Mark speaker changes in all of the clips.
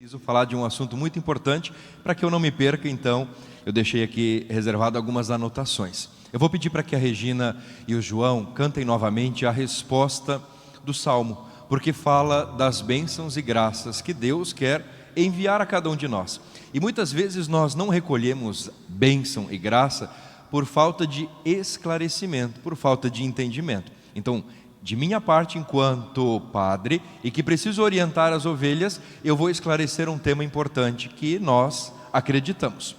Speaker 1: Preciso falar de um assunto muito importante para que eu não me perca, então eu deixei aqui reservado algumas anotações. Eu vou pedir para que a Regina e o João cantem novamente a resposta do Salmo, porque fala das bênçãos e graças que Deus quer enviar a cada um de nós. E muitas vezes nós não recolhemos bênção e graça por falta de esclarecimento, por falta de entendimento. Então, de minha parte, enquanto padre, e que preciso orientar as ovelhas, eu vou esclarecer um tema importante que nós acreditamos.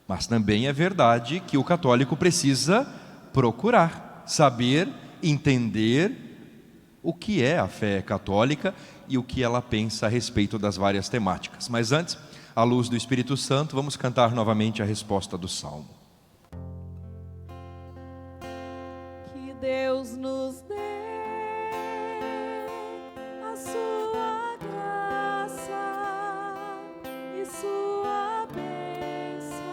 Speaker 1: Mas também é verdade que o católico precisa procurar, saber, entender o que é a fé católica e o que ela pensa a respeito das várias temáticas. Mas antes, à luz do Espírito Santo, vamos cantar novamente a resposta do Salmo.
Speaker 2: Que Deus nos dê a sua graça e sua bênção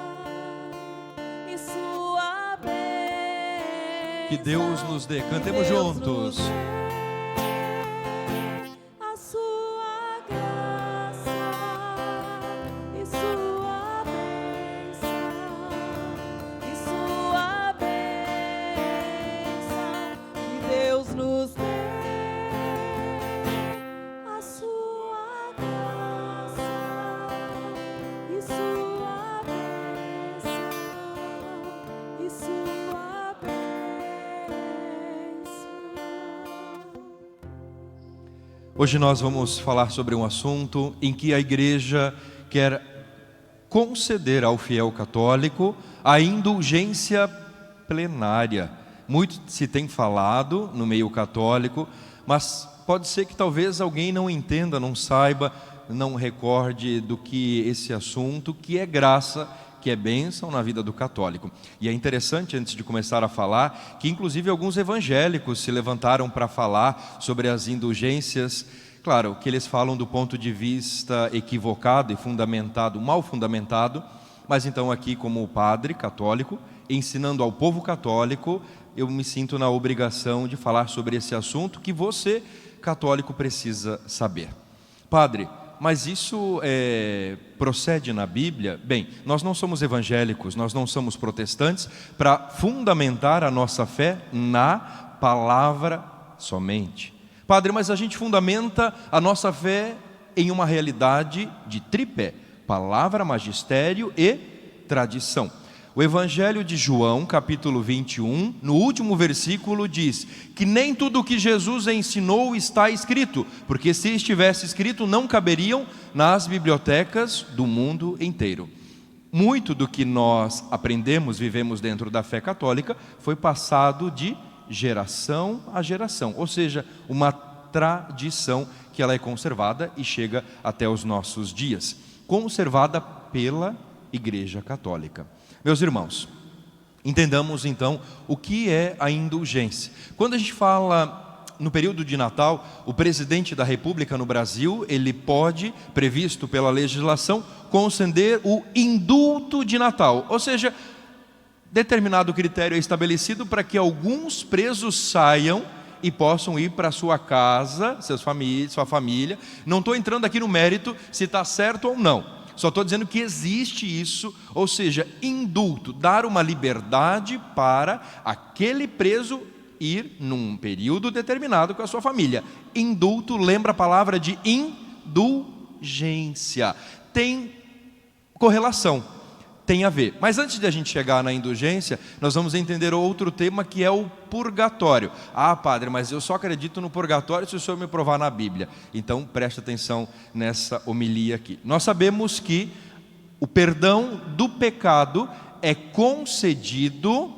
Speaker 2: e sua bênção.
Speaker 1: Que Deus nos dê, cantemos juntos.
Speaker 2: A sua graça e sua bênção e sua bênção. Que Deus nos dê a sua graça e sua bênção e sua bênção.
Speaker 1: Hoje nós vamos falar sobre um assunto em que a igreja quer conceder ao fiel católico a indulgência plenária. Muito se tem falado no meio católico, mas pode ser que talvez alguém não entenda, não saiba, não recorde do que esse assunto, que é graça, que é bênção na vida do católico. E é interessante, antes de começar a falar, que inclusive alguns evangélicos se levantaram para falar sobre as indulgências. Claro, que eles falam do ponto de vista equivocado e fundamentado, mal fundamentado, mas então aqui como padre católico, ensinando ao povo católico, eu me sinto na obrigação de falar sobre esse assunto que você, católico, precisa saber. Padre, mas isso procede na Bíblia? Bem, nós não somos evangélicos, nós não somos protestantes para fundamentar a nossa fé na palavra somente. Padre, mas a gente fundamenta a nossa fé em uma realidade de tripé: palavra, magistério e tradição. O Evangelho de João, capítulo 21, no último versículo diz que nem tudo o que Jesus ensinou está escrito, porque se estivesse escrito não caberiam nas bibliotecas do mundo inteiro. Muito do que nós aprendemos, vivemos dentro da fé católica, foi passado de geração a geração, ou seja, uma tradição que ela é conservada e chega até os nossos dias, conservada pela Igreja Católica. Meus irmãos, entendamos então o que é a indulgência. Quando a gente fala no período de Natal, o presidente da República no Brasil, ele pode, previsto pela legislação, conceder o indulto de Natal, ou seja, determinado critério é estabelecido para que alguns presos saiam e possam ir para sua casa, sua família. Não estou entrando aqui no mérito se está certo ou não. Só estou dizendo que existe isso, ou seja, indulto, dar uma liberdade para aquele preso ir num período determinado com a sua família. Indulto lembra a palavra de indulgência. Tem correlação, tem a ver. Mas antes de a gente chegar na indulgência, nós vamos entender outro tema que é o purgatório. Ah, padre, mas eu só acredito no purgatório se o senhor me provar na Bíblia. Então preste atenção nessa homilia aqui. Nós sabemos que o perdão do pecado é concedido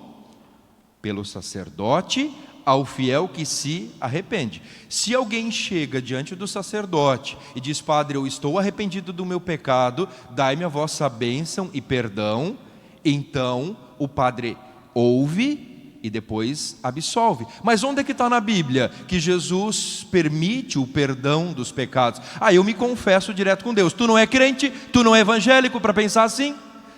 Speaker 1: pelo sacerdote ao fiel que se arrepende. Se alguém chega diante do sacerdote e diz: Padre, eu estou arrependido do meu pecado, dai-me a vossa bênção e perdão, então o padre ouve e depois absolve. Mas onde é que está na Bíblia que Jesus permite o perdão dos pecados? Eu me confesso direto com Deus. Tu não é crente, tu não é evangélico para pensar assim?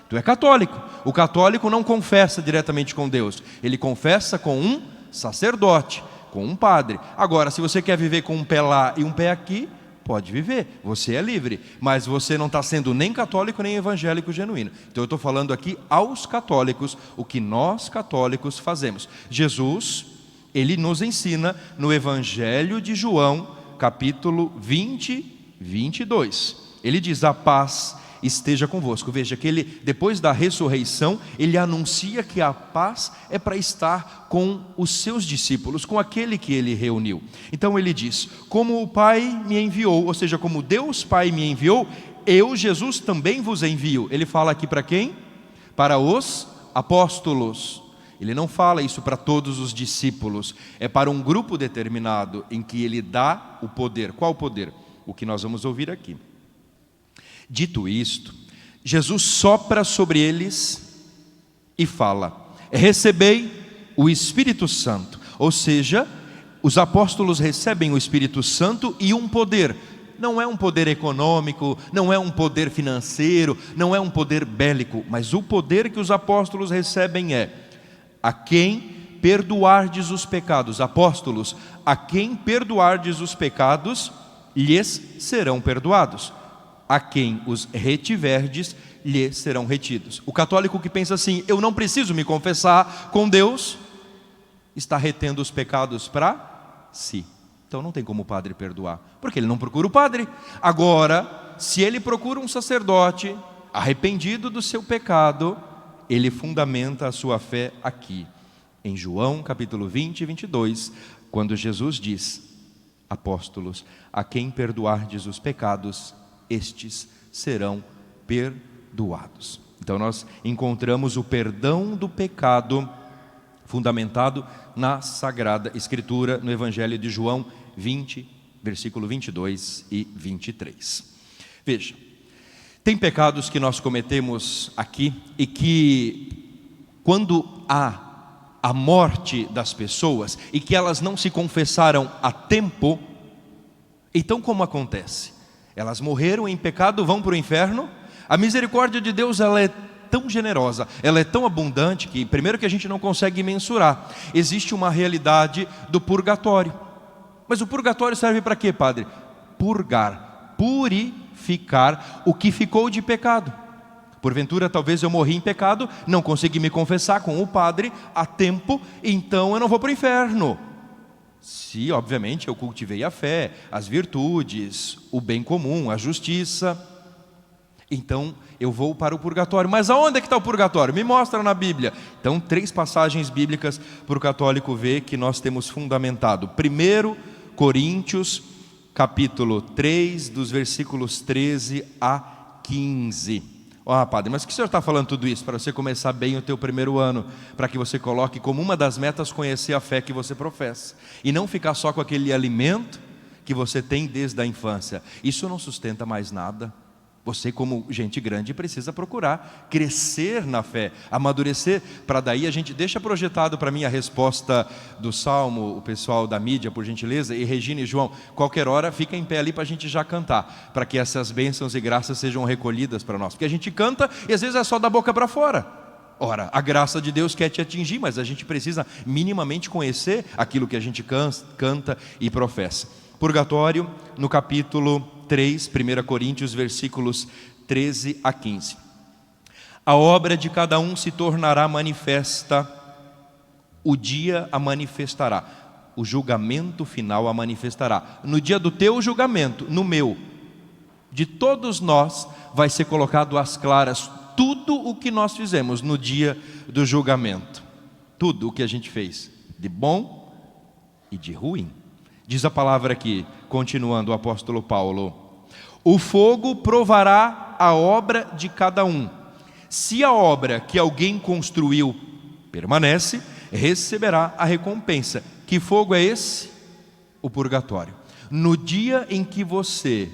Speaker 1: Tu é católico. O católico não confessa diretamente com Deus, ele confessa com um sacerdote, com um padre. Agora, se você quer viver com um pé lá e um pé aqui, pode viver, você é livre, mas você não está sendo nem católico nem evangélico genuíno. Então eu estou falando aqui aos católicos, o que nós católicos fazemos. Jesus, ele nos ensina no Evangelho de João, capítulo 20, 22. Ele diz: a paz esteja convosco. Veja que ele, depois da ressurreição, ele anuncia que a paz é para estar com os seus discípulos, com aquele que ele reuniu. Então ele diz: como o Pai me enviou, ou seja, como Deus Pai me enviou, eu, Jesus, também vos envio. Ele fala aqui para quem? Para os apóstolos. Ele não fala isso para todos os discípulos, é para um grupo determinado em que ele dá o poder. Qual o poder? O que nós vamos ouvir aqui. Dito isto, Jesus sopra sobre eles e fala: recebei o Espírito Santo. Ou seja, os apóstolos recebem o Espírito Santo e um poder. Não é um poder econômico, não é um poder financeiro, não é um poder bélico, mas o poder que os apóstolos recebem é: a quem perdoardes os pecados. Apóstolos, a quem perdoardes os pecados, lhes serão perdoados. A quem os retiverdes, lhes serão retidos. O católico que pensa assim: eu não preciso me confessar com Deus, está retendo os pecados para si. Então não tem como o padre perdoar, porque ele não procura o padre. Agora, se ele procura um sacerdote arrependido do seu pecado, ele fundamenta a sua fé aqui, em João capítulo 20 e 22, quando Jesus diz: apóstolos, a quem perdoardes os pecados, estes serão perdoados. Então nós encontramos o perdão do pecado fundamentado na Sagrada Escritura, no Evangelho de João 20, versículo 22 e 23. Veja, tem pecados que nós cometemos aqui e que, quando há a morte das pessoas e que elas não se confessaram a tempo, então como acontece? Elas morreram em pecado, vão para o inferno. A misericórdia de Deus, ela é tão generosa, ela é tão abundante que, primeiro, que a gente não consegue mensurar. Existe uma realidade do purgatório. Mas o purgatório serve para quê, padre? Purgar, purificar o que ficou de pecado. Porventura, talvez eu morri em pecado, não consegui me confessar com o padre a tempo, então eu não vou para o inferno. Se, obviamente, eu cultivei a fé, as virtudes, o bem comum, a justiça, então eu vou para o purgatório. Mas aonde é que está o purgatório? Me mostra na Bíblia. Então, 3 passagens bíblicas para o católico ver que nós temos fundamentado. 1 Coríntios, capítulo 3, dos versículos 13 a 15. Padre, mas o que o senhor está falando tudo isso? Para você começar bem o teu primeiro ano, para que você coloque como uma das metas conhecer a fé que você professa, e não ficar só com aquele alimento que você tem desde a infância. Isso não sustenta mais nada. Você, como gente grande, precisa procurar crescer na fé, amadurecer, para daí a gente deixa projetado para mim a resposta do Salmo, o pessoal da mídia, por gentileza, e Regina e João, qualquer hora, fica em pé ali para a gente já cantar, para que essas bênçãos e graças sejam recolhidas para nós, porque a gente canta e às vezes é só da boca para fora. Ora, a graça de Deus quer te atingir, mas a gente precisa minimamente conhecer aquilo que a gente canta e professa. Purgatório, no capítulo 3, 1 Coríntios, versículos 13 a 15. A obra de cada um se tornará manifesta, o dia a manifestará, o julgamento final a manifestará. No dia do teu julgamento, no meu, de todos nós, vai ser colocado às claras tudo o que nós fizemos no dia do julgamento. Tudo o que a gente fez, de bom e de ruim. Diz a palavra aqui, continuando o apóstolo Paulo: o fogo provará a obra de cada um. Se a obra que alguém construiu permanece, receberá a recompensa. Que fogo é esse? O purgatório. No dia em que você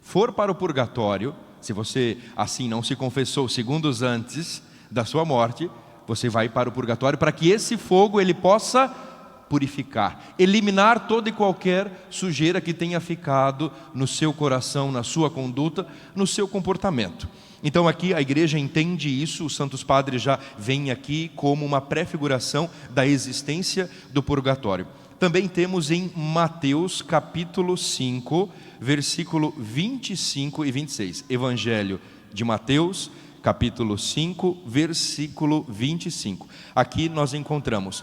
Speaker 1: for para o purgatório, se você assim não se confessou segundos antes da sua morte, você vai para o purgatório para que esse fogo ele possa purificar, eliminar toda e qualquer sujeira que tenha ficado no seu coração, na sua conduta, no seu comportamento. Então aqui a igreja entende isso, os santos padres já vêm aqui como uma prefiguração da existência do purgatório. também temos em Mateus capítulo 5, versículo 25 e 26. Evangelho de Mateus, capítulo 5, versículo 25. Aqui nós encontramos: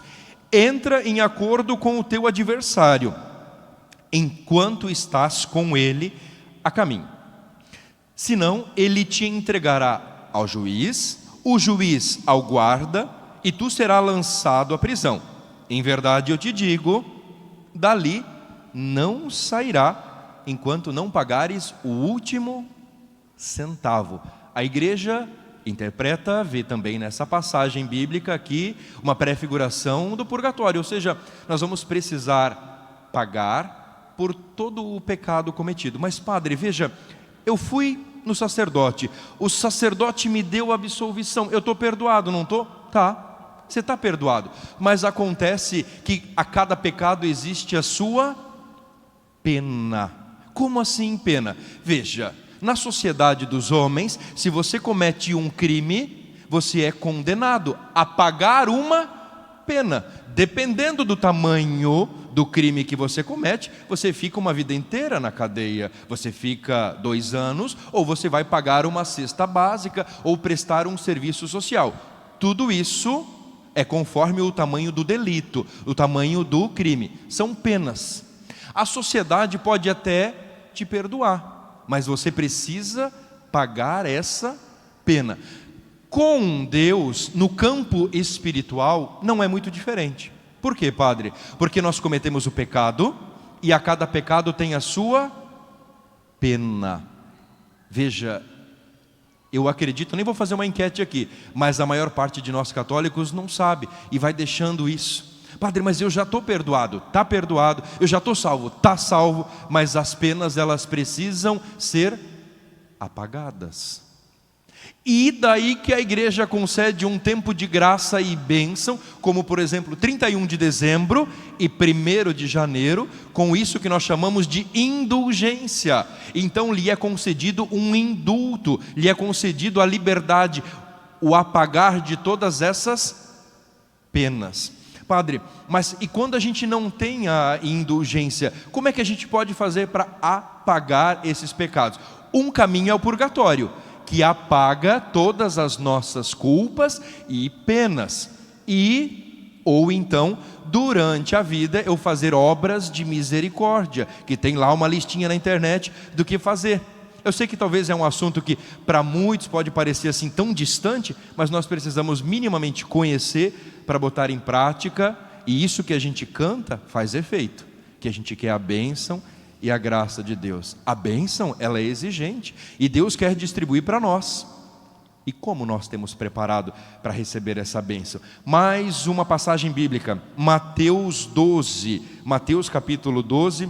Speaker 1: entra em acordo com o teu adversário, enquanto estás com ele a caminho. Senão ele te entregará ao juiz, o juiz ao guarda, e tu serás lançado à prisão. Em verdade eu te digo, dali não sairá, enquanto não pagares o último centavo. A igreja interpreta, vê também nessa passagem bíblica aqui, uma prefiguração do purgatório. Ou seja, nós vamos precisar pagar por todo o pecado cometido. Mas padre, veja, eu fui no sacerdote, o sacerdote me deu absolvição, eu estou perdoado, não estou? Tá. Você está perdoado, mas acontece que a cada pecado existe a sua pena. Como assim pena? Veja, na sociedade dos homens, se você comete um crime, você é condenado a pagar uma pena. Dependendo do tamanho do crime que você comete, você fica uma vida inteira na cadeia. Você fica 2 anos, ou você vai pagar uma cesta básica, ou prestar um serviço social. Tudo isso é conforme o tamanho do delito, o tamanho do crime. São penas. A sociedade pode até te perdoar, mas você precisa pagar essa pena. Com Deus, no campo espiritual, não é muito diferente. Por quê, padre? Porque nós cometemos o pecado, e a cada pecado tem a sua pena. Veja, eu acredito, nem vou fazer uma enquete aqui, mas a maior parte de nós católicos não sabe e vai deixando isso. Padre, mas eu já estou perdoado, está perdoado, eu já estou salvo, está salvo, mas as penas elas precisam ser apagadas. E daí que a igreja concede um tempo de graça e bênção, como por exemplo 31 de dezembro e 1º de janeiro, com isso que nós chamamos de indulgência. Então lhe é concedido um indulto, lhe é concedido a liberdade, o apagar de todas essas penas. Padre, mas e quando a gente não tem a indulgência, como é que a gente pode fazer para apagar esses pecados? Um caminho é o purgatório, que apaga todas as nossas culpas e penas. Ou então, durante a vida, eu fazer obras de misericórdia, que tem lá uma listinha na internet do que fazer. Eu sei que talvez é um assunto que para muitos pode parecer assim tão distante, mas nós precisamos minimamente conhecer para botar em prática, e isso que a gente canta faz efeito, que a gente quer a bênção e a graça de Deus. A bênção, ela é exigente, e Deus quer distribuir para nós. E como nós temos preparado para receber essa bênção? Mais uma passagem bíblica, Mateus 12, Mateus capítulo 12,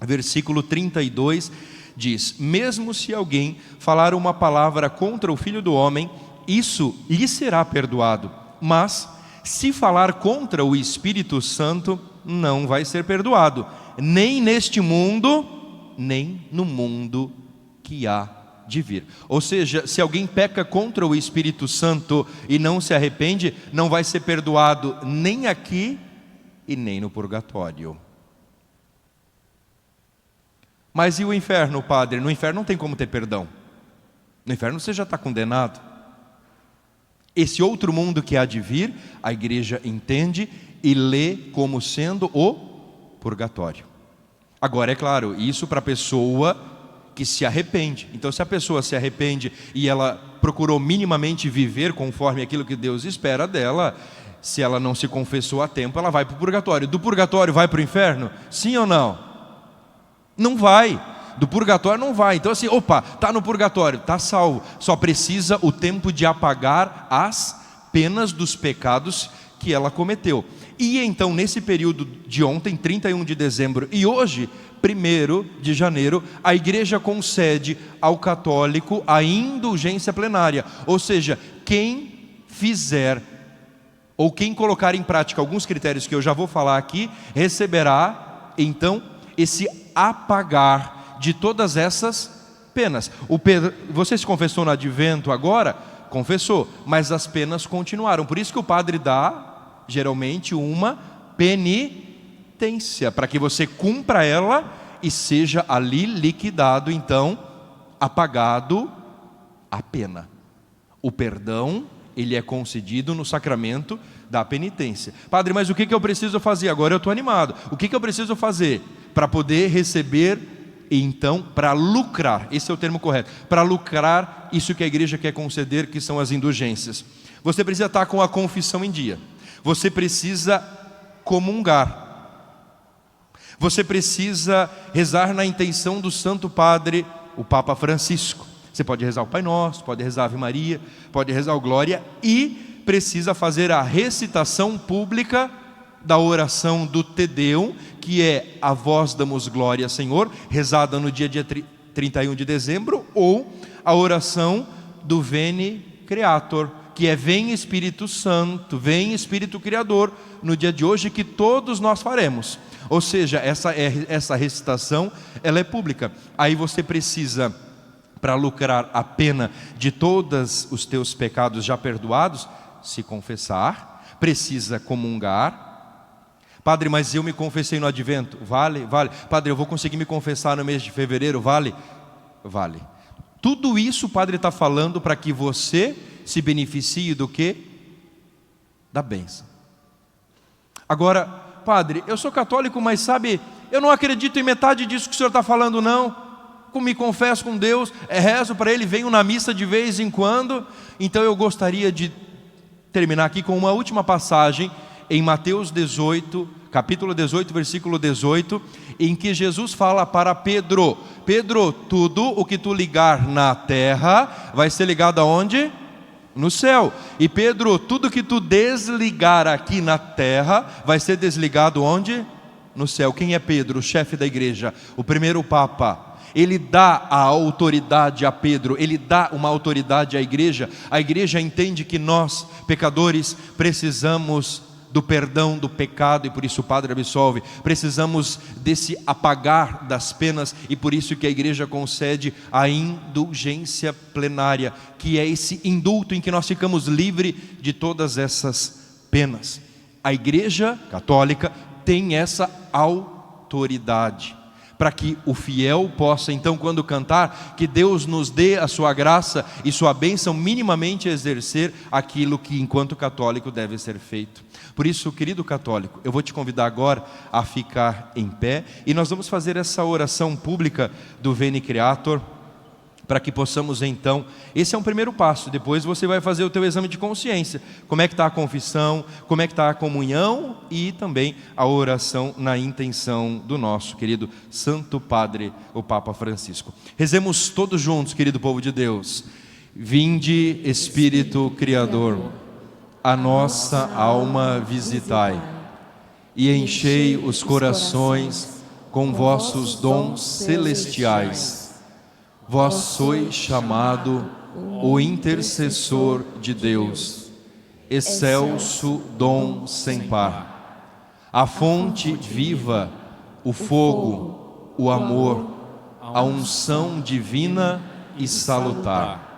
Speaker 1: versículo 32, diz: mesmo se alguém falar uma palavra contra o Filho do Homem, isso lhe será perdoado, mas se falar contra o Espírito Santo, não vai ser perdoado, nem neste mundo, nem no mundo que há de vir. Ou seja, se alguém peca contra o Espírito Santo e não se arrepende, não vai ser perdoado nem aqui e nem no purgatório. Mas e o inferno, padre? No inferno não tem como ter perdão. No inferno você já está condenado. Esse outro mundo que há de vir, a igreja entende e lê como sendo o purgatório. Agora, é claro, isso para a pessoa que se arrepende. Então, se a pessoa se arrepende e ela procurou minimamente viver conforme aquilo que Deus espera dela, se ela não se confessou a tempo, ela vai para o purgatório. Do purgatório vai para o inferno? Sim ou não? Não vai. Do purgatório não vai. Então assim, está no purgatório, está salvo. Só precisa o tempo de apagar as penas dos pecados que ela cometeu. E então nesse período de ontem, 31 de dezembro, e hoje, 1º de janeiro, a igreja concede ao católico a indulgência plenária. Ou seja, quem fizer ou quem colocar em prática alguns critérios que eu já vou falar aqui, receberá então esse apagar de todas essas penas. Você se confessou no advento agora? Confessou, mas as penas continuaram. Por isso que o padre dá, geralmente, uma penitência. penitência, para que você cumpra ela e seja ali liquidado, então, apagado a pena. O perdão, ele é concedido no sacramento da penitência. Padre, mas o que eu preciso fazer? Agora eu estou animado. O que eu preciso fazer para poder receber, então, para lucrar, esse é o termo correto, para lucrar isso que a igreja quer conceder, que são as indulgências. Você precisa estar com a confissão em dia. Você precisa comungar. Você precisa rezar na intenção do Santo Padre, o Papa Francisco. Você pode rezar o Pai Nosso, pode rezar a Ave Maria, pode rezar o Glória e precisa fazer a recitação pública da oração do Te Deum, que é a Vós damos glória, Senhor, rezada no dia 31 de dezembro, ou a oração do Veni Creator, que é Vem Espírito Santo, Vem Espírito Criador, no dia de hoje, que todos nós faremos. Ou seja, essa recitação, ela é pública. Aí você precisa, para lucrar a pena de todos os teus pecados já perdoados, se confessar, precisa comungar. Padre, mas eu me confessei no advento, vale? Padre, eu vou conseguir me confessar no mês de fevereiro, vale? Tudo isso o Padre está falando para que você se beneficie do quê? Da bênção. Agora, Padre, eu sou católico, mas sabe, eu não acredito em metade disso que o senhor está falando, não. Me confesso com Deus, rezo para Ele, venho na missa de vez em quando. Então eu gostaria de terminar aqui com uma última passagem em Mateus 18, capítulo 18, versículo 18, em que Jesus fala para Pedro: Pedro, tudo o que tu ligar na terra vai ser ligado aonde? No céu. E Pedro, tudo que tu desligar aqui na terra vai ser desligado onde? No céu. Quem é Pedro? O chefe da igreja, o primeiro Papa. Ele dá a autoridade a Pedro, ele dá uma autoridade à igreja. A igreja entende que nós, pecadores, precisamos do perdão do pecado, e por isso o Padre absolve. Precisamos desse apagar das penas, e por isso que a igreja concede a indulgência plenária, que é esse indulto em que nós ficamos livres de todas essas penas. A igreja católica tem essa autoridade, para que o fiel possa, então, quando cantar, que Deus nos dê a sua graça e sua bênção, minimamente exercer aquilo que, enquanto católico, deve ser feito. Por isso, querido católico, eu vou te convidar agora a ficar em pé, e nós vamos fazer essa oração pública do Veni Creator, para que possamos então, esse é um primeiro passo, depois você vai fazer o teu exame de consciência, como é que está a confissão, como é que está a comunhão e também a oração na intenção do nosso querido Santo Padre, o Papa Francisco. Rezemos todos juntos, querido povo de Deus. Vinde, Espírito Criador, a nossa alma visitai, e enchei os corações com vossos dons celestiais. Vós sois chamado o intercessor de Deus, excelso dom sem par, a fonte viva, o fogo, o amor, a unção divina e salutar.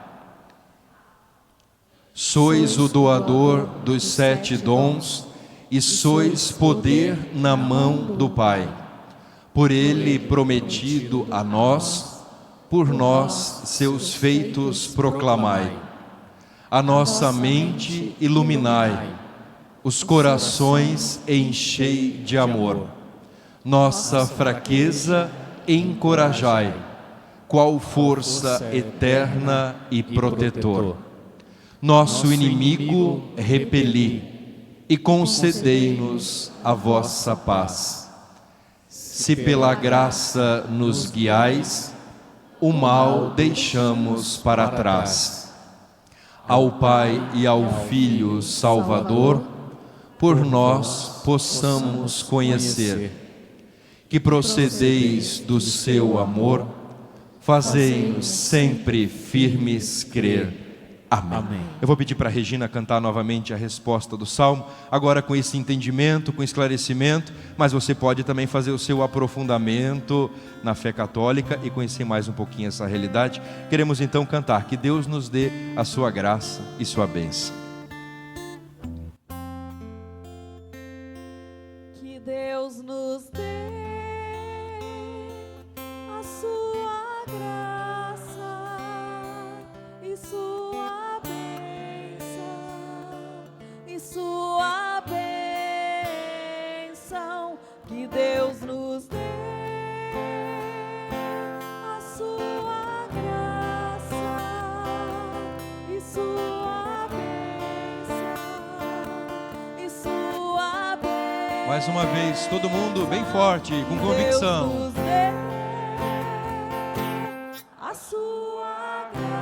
Speaker 1: Sois o doador dos 7 dons e sois poder na mão do Pai, por Ele prometido a nós. Por nós, seus feitos proclamai, a nossa mente iluminai, os corações enchei de amor, nossa fraqueza encorajai, qual força eterna e protetor. Nosso inimigo repeli, e concedei-nos a vossa paz. Se pela graça nos guiais, o mal deixamos para trás. Ao Pai e ao Filho Salvador, por nós possamos conhecer, que procedeis do seu amor, fazei-nos sempre firmes crer. Amém. Eu vou pedir para a Regina cantar novamente a resposta do Salmo, agora com esse entendimento, com esclarecimento, mas você pode também fazer o seu aprofundamento na fé católica e conhecer mais um pouquinho essa realidade. Queremos então cantar, que Deus nos dê a sua graça e sua bênção.
Speaker 2: Que Deus nos
Speaker 1: Mais uma vez, todo mundo bem forte, com convicção.
Speaker 2: Deus nos dê a sua graça.